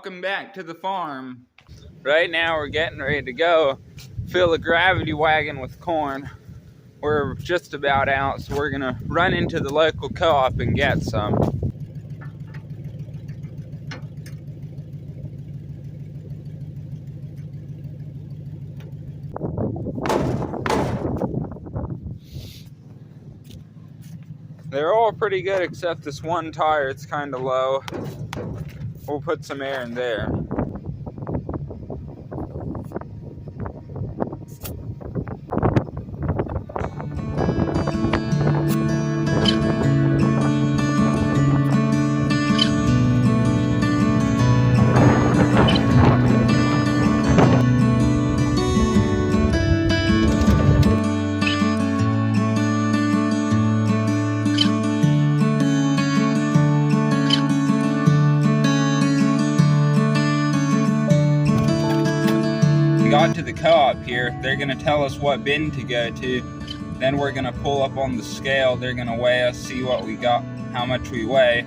Welcome back to the farm. Right now we're getting ready to go fill a gravity wagon with corn. We're just about out, so we're gonna run into the local co-op and get some. They're all pretty good except this one tire, it's kind of low. We'll put some air in there. Got to the co-op here. They're gonna tell us what bin to go to. Then we're gonna pull up on the scale. They're gonna weigh us, see what we got, how much we weigh,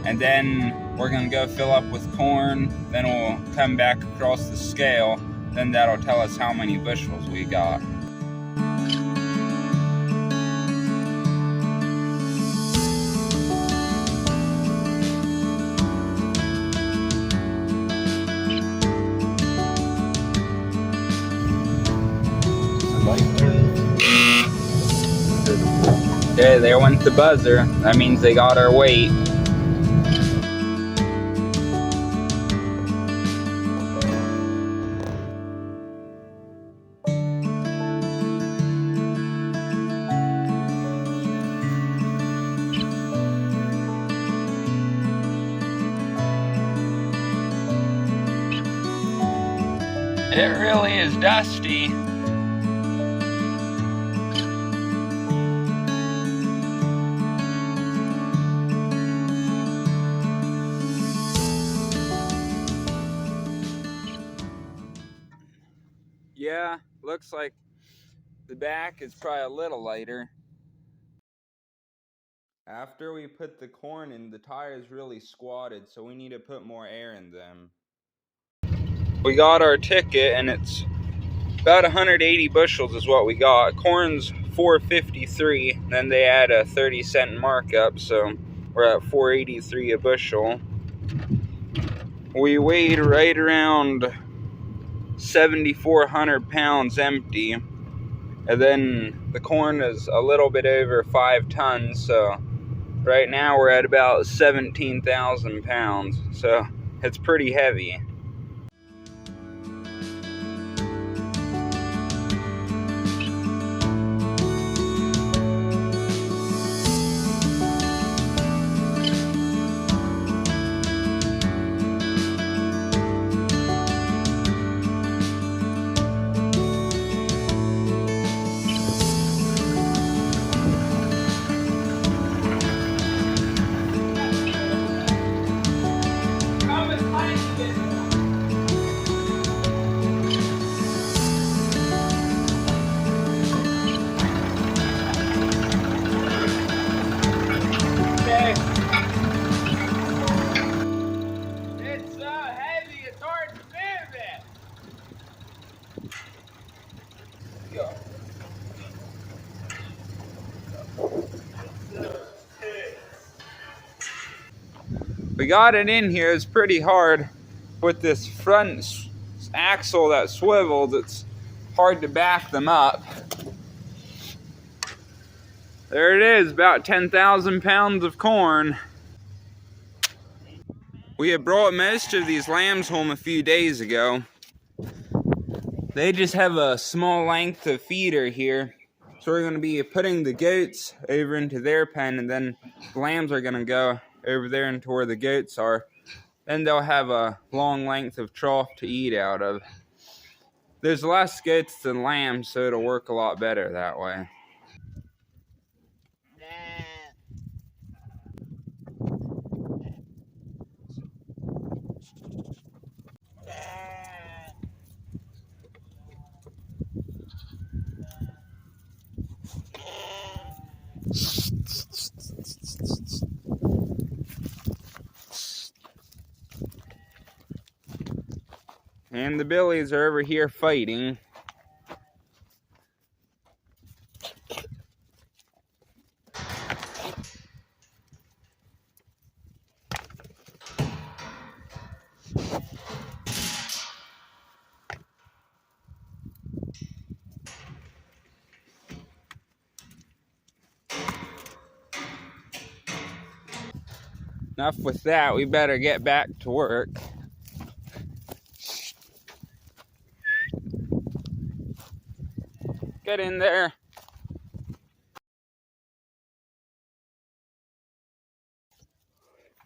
and then we're gonna go fill up with corn. Then we'll come back across the scale. Then that'll tell us how many bushels we got. Okay, there went the buzzer. That means they got our weight. It really is dusty. Yeah, looks like the back is probably a little lighter. After we put the corn in, the tire's really squatted, so we need to put more air in them. We got our ticket, and it's about 180 bushels is what we got. Corn's $4.53, then they add a 30-cent markup, so we're at $4.83 a bushel. We weighed right around 7,400 pounds empty, and then the corn is a little bit over 5 tons, so right now we're at about 17,000 pounds, so it's pretty heavy. It's so heavy, it's hard to move it. Go. We got it in here. It's pretty hard with this front axle that swivels. It's hard to back them up. There it is, about 10,000 pounds of corn. We had brought most of these lambs home a few days ago. They just have a small length of feeder here. So we're going to be putting the goats over into their pen, and then the lambs are going to go over there into where the goats are. Then they'll have a long length of trough to eat out of. There's less goats than lambs, so it'll work a lot better that way. And the billies are over here fighting. Enough with that, we better get back to work. Get in there.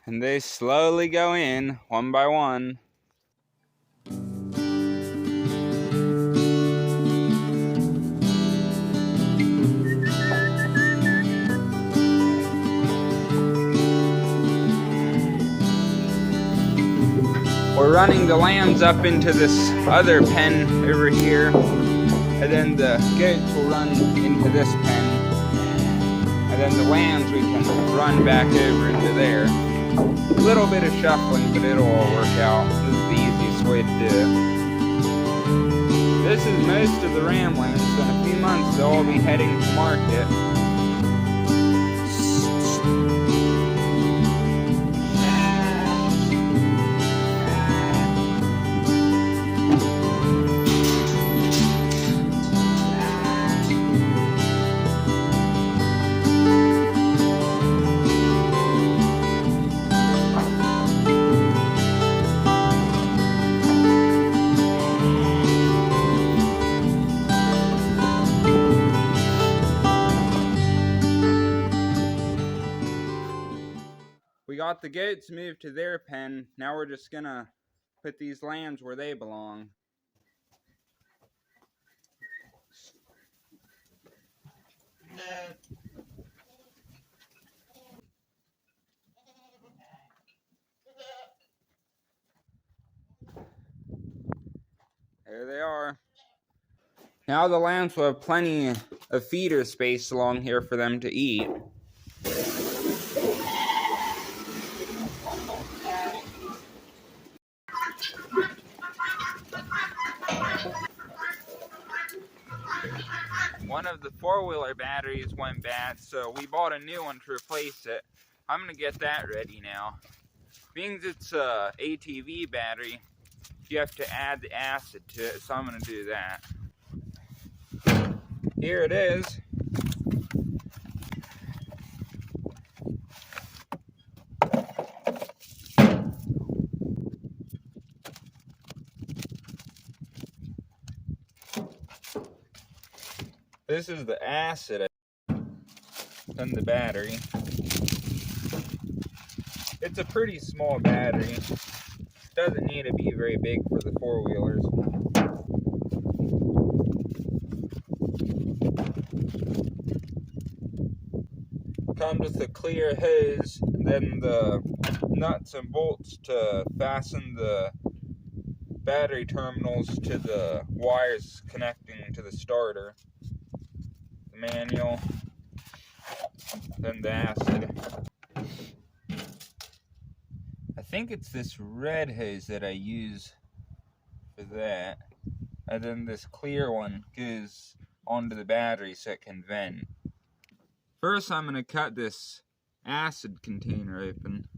And they slowly go in, one by one. We're running the lambs up into this other pen over here, and then the goats will run into this pen, and then the lambs we can run back over into there. A little bit of shuffling, but it'll all work out. This is the easiest way to do it. This is most of the ram lambs. In a few months they'll all be heading to market. We got the goats moved to their pen. Now we're just gonna put these lambs where they belong. There they are. Now the lambs will have plenty of feeder space along here for them to eat. One of the four-wheeler batteries went bad, so we bought a new one to replace it. I'm gonna get that ready now. Being it's a ATV battery, you have to add the acid to it, so I'm gonna do that. Here it is. This is the acid in the battery. It's a pretty small battery. Doesn't need to be very big for the four-wheelers. Comes with a clear hose, and then the nuts and bolts to fasten the battery terminals to the wires connecting to the starter. The manual, then the acid. I think it's this red hose that I use for that, and then this clear one goes onto the battery so it can vent. First I'm going to cut this acid container open.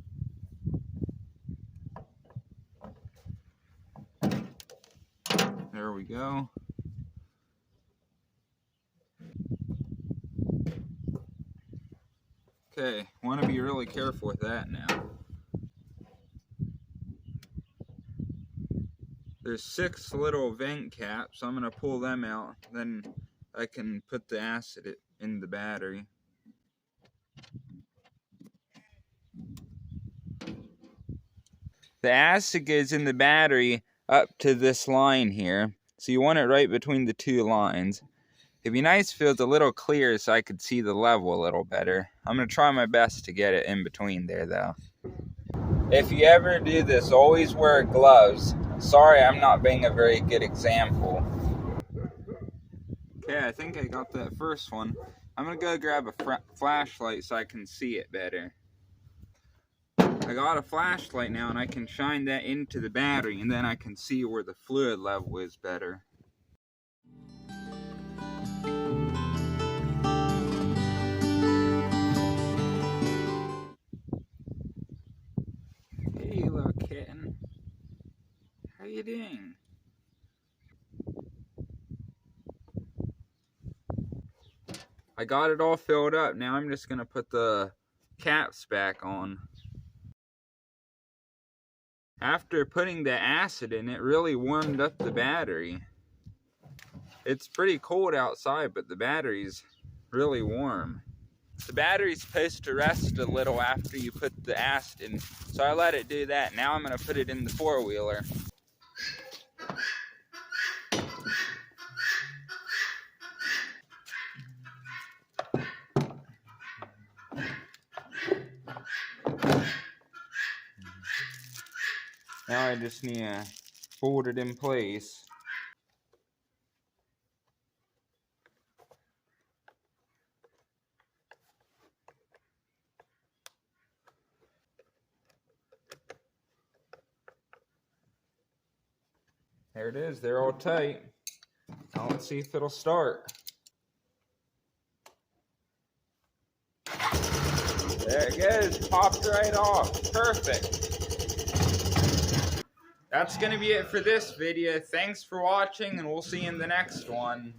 There we go. Okay, want to be really careful with that now. There's 6 little vent caps. I'm going to pull them out. Then I can put the acid in the battery. The acid goes in the battery up to this line here. So you want it right between the 2 lines. It'd be nice if it was a little clearer so I could see the level a little better. I'm going to try my best to get it in between there though. If you ever do this, always wear gloves. Sorry, I'm not being a very good example. Okay, I think I got that first one. I'm going to go grab a flashlight so I can see it better. I got a flashlight now and I can shine that into the battery and then I can see where the fluid level is better. Hey little kitten, how you doing? I got it all filled up. Now I'm just gonna put the caps back on. After putting the acid in, it really warmed up the battery. It's pretty cold outside, but the battery's really warm. The battery's supposed to rest a little after you put the acid in, so I let it do that. Now I'm gonna put it in the four-wheeler. Now I just need to fold it in place. There it is, they're all tight. Now let's see if it'll start. There it goes, popped right off, perfect. That's gonna be it for this video. Thanks for watching and we'll see you in the next one.